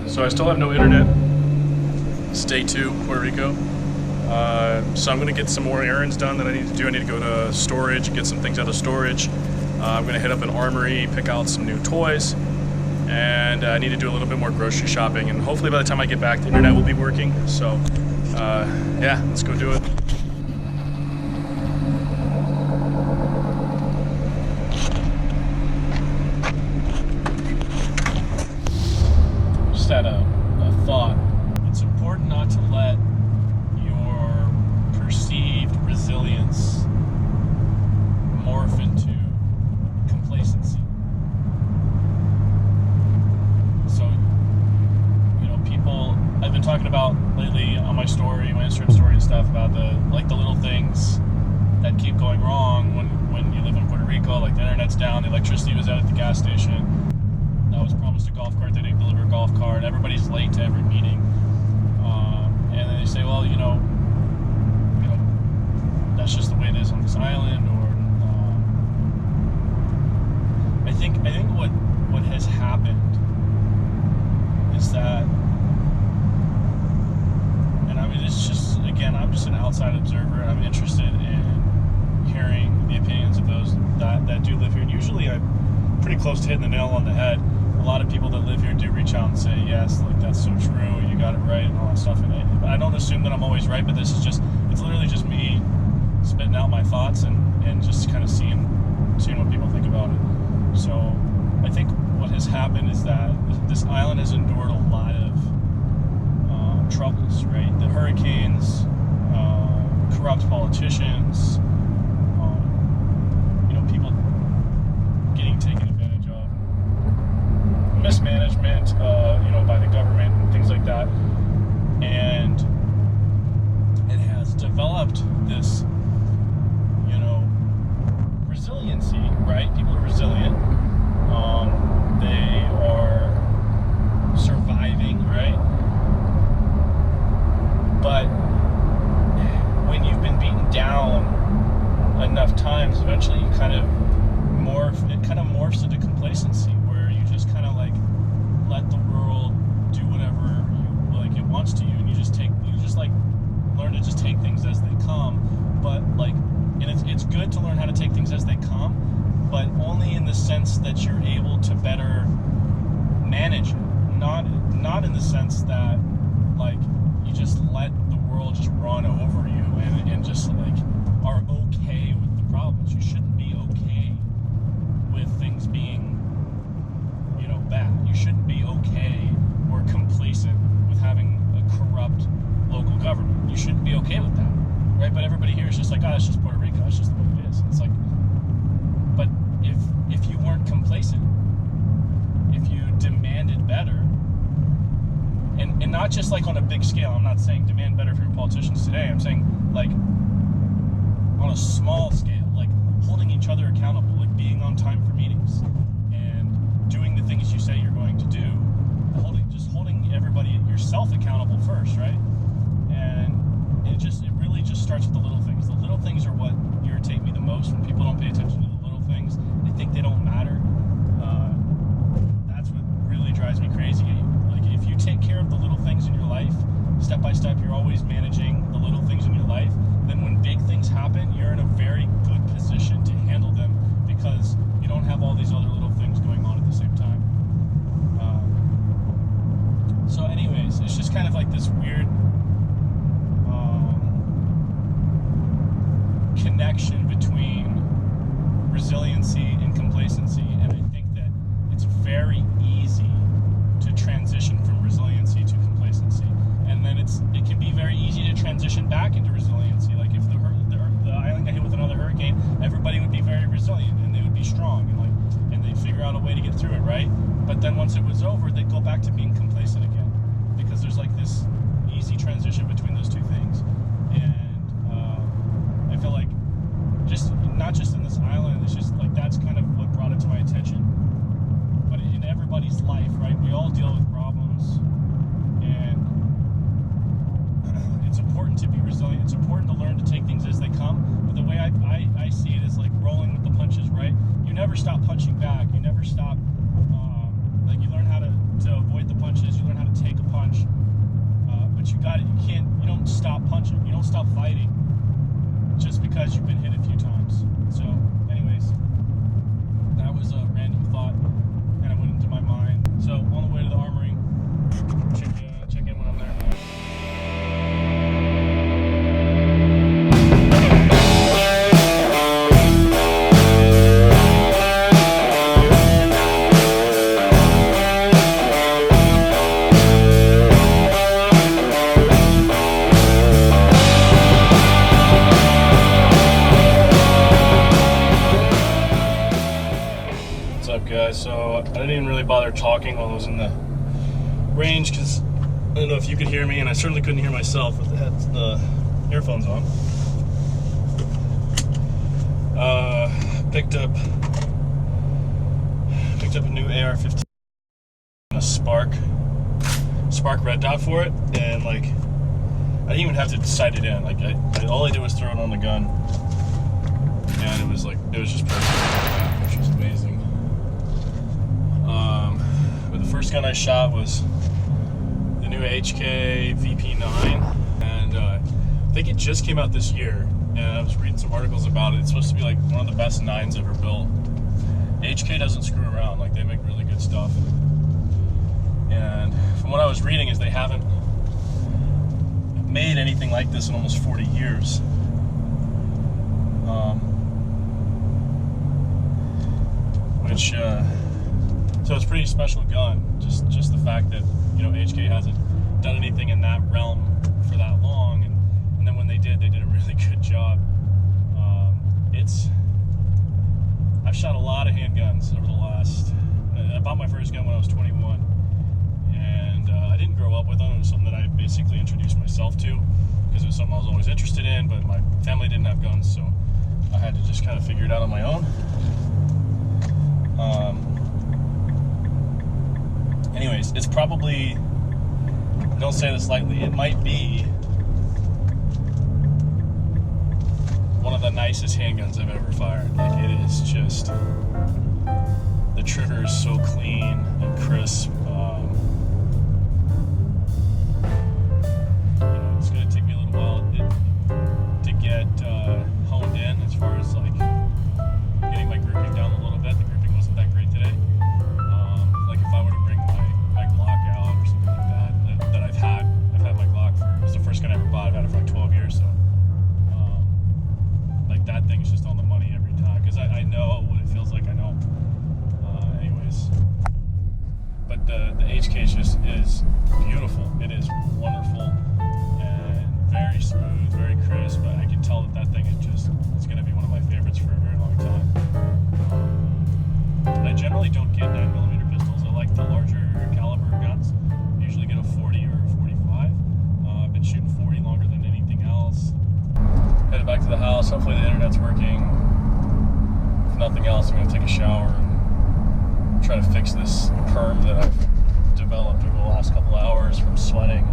So I still have no internet. It's day 2, Puerto Rico. So I'm going to get some more errands done that I need to do. I need to go to storage, get some things out of storage. I'm going to hit up an armory, pick out some new toys. And I need to do a little bit more grocery shopping. And hopefully by the time I get back, the internet will be working. So, yeah, let's go do it. Just had a thought. It's important not to let your perceived resilience morph into complacency. So, people I've been talking about lately on my story, my Instagram story and stuff, about the little things that keep going wrong when you live in Puerto Rico, like the internet's down, the electricity was out at the gas station. I was promised a golf cart, they didn't deliver a golf cart, everybody's late to every meeting. And then they say, well, that's just the way it is on this island, or I think what has happened is that, and I mean, it's just, again, I'm just an outside observer. I'm interested in hearing the opinions of those that do live here. And usually I'm pretty close to hitting the nail on the head. A lot of people that live here do reach out and say, yes, like, that's so true, you got it right, and all that stuff. And I don't assume that I'm always right, but this is just, it's literally just me spitting out my thoughts and just kind of seeing what people think about it. So I think what has happened is that this island has endured a lot of troubles, right? The hurricanes, corrupt politicians, people getting taken advantage of, mismanagement, by the government and things like that. And it has developed this, resiliency, right? People are resilient. They are surviving, right? But when you've been beaten down enough times, eventually you kind of morphs into complacency, where you just kind of let the world do whatever it wants to you, and you just learn to just take things as they come. But and it's good to learn how to take things as they come, but only in the sense that you're able to better manage it. Not in the sense that you just let the world just run over you and just are okay with the problems. You shouldn't be okay with things being bad. You shouldn't be okay or complacent with having a corrupt local government. You shouldn't be okay with that, right? But everybody here is just like, it's just Puerto Rico, that's just the way it is. It's like, but if you weren't complacent, if you demanded better, and not just on a big scale, I'm not saying demand better from your politicians today, I'm saying on a small scale, holding each other accountable, being on time for meetings, and doing the things you say you're going to do, holding everybody, yourself accountable first, right? And it really just starts with the little things. The little things are what irritate me the most, when people don't pay attention to the little things. They think they don't matter. That's what really drives me crazy. If you take care of the little things in your life, step by step, you're always managing the little things in your life, then when big things happen, you're in a very good position to handle them, because you don't have all these other little things going on at the same time. So anyways, it's just kind of this weird connection between resiliency and complacency, and I think that it's very easy to transition from resiliency to complacency, and then it can be very easy to transition back into resiliency. If the island got hit with another hurricane, everybody would be very resilient and they would be strong and they'd figure out a way to get through it, right? But then once it was over, they'd go back to being complacent again, because there's this easy transition between those two things. And I feel not just in this island, it's just that's kind of what brought it to my attention, but in everybody's life, right? We all deal with problems, and it's important to be resilient. It's important to learn to take things as they come, but the way I see it is rolling with the punches, right? You never stop punching back. You never stop, you learn how to avoid the punches. You learn you don't stop punching. You don't stop fighting just because you've been hit a few times. So, anyways, that was a random thought kind of went into my mind. So, on the way to the armory, check in when I'm there. Guys, so I didn't even really bother talking while I was in the range because I don't know if you could hear me, and I certainly couldn't hear myself with the earphones on. Picked up a new AR-15, a Spark red dot for it, and like I didn't even have to sight it in. Like all I did was throw it on the gun, and it was just perfect, which was amazing. But the first gun I shot was the new HK VP9, and I think it just came out this year, and I was reading some articles about it. It's supposed to be like one of the best 9s ever built. HK doesn't screw around, like they make really good stuff. And from what I was reading is they haven't made anything like this in almost 40 years. So it's a pretty special gun, just the fact that, you know, HK hasn't done anything in that realm for that long, and then when they did a really good job. I've shot a lot of handguns over the last, I bought my first gun when I was 21, and I didn't grow up with them. It was something that I basically introduced myself to, because it was something I was always interested in, but my family didn't have guns, so I had to just kind of figure it out on my own. Anyways, it's probably, don't say this lightly, it might be one of the nicest handguns I've ever fired. Like, it is just, the trigger is so clean and crisp. You know, it's going to take me a little while to get honed in as far as like getting my gripping down a little bit. The gripping wasn't that great today. Like if I were to bring my Glock out or something like that I've had my Glock for, it's the first gun I ever bought. I've had it for like 12 years, so like that thing's just on the money every time, because I know what it feels like. I know. Anyways, but the HK is beautiful. It is wonderful and very smooth, very crisp. I can tell that thing is it's going to be one of my favorites for a very long time. I generally don't get 9mm pistols. I like the larger caliber guns. I usually get a 40 or a 45. I've been shooting 40 longer than anything else. Headed back to the house. Hopefully the internet's working. If nothing else, I'm going to take a shower and try to fix this perm that I've developed over the last couple hours from sweating.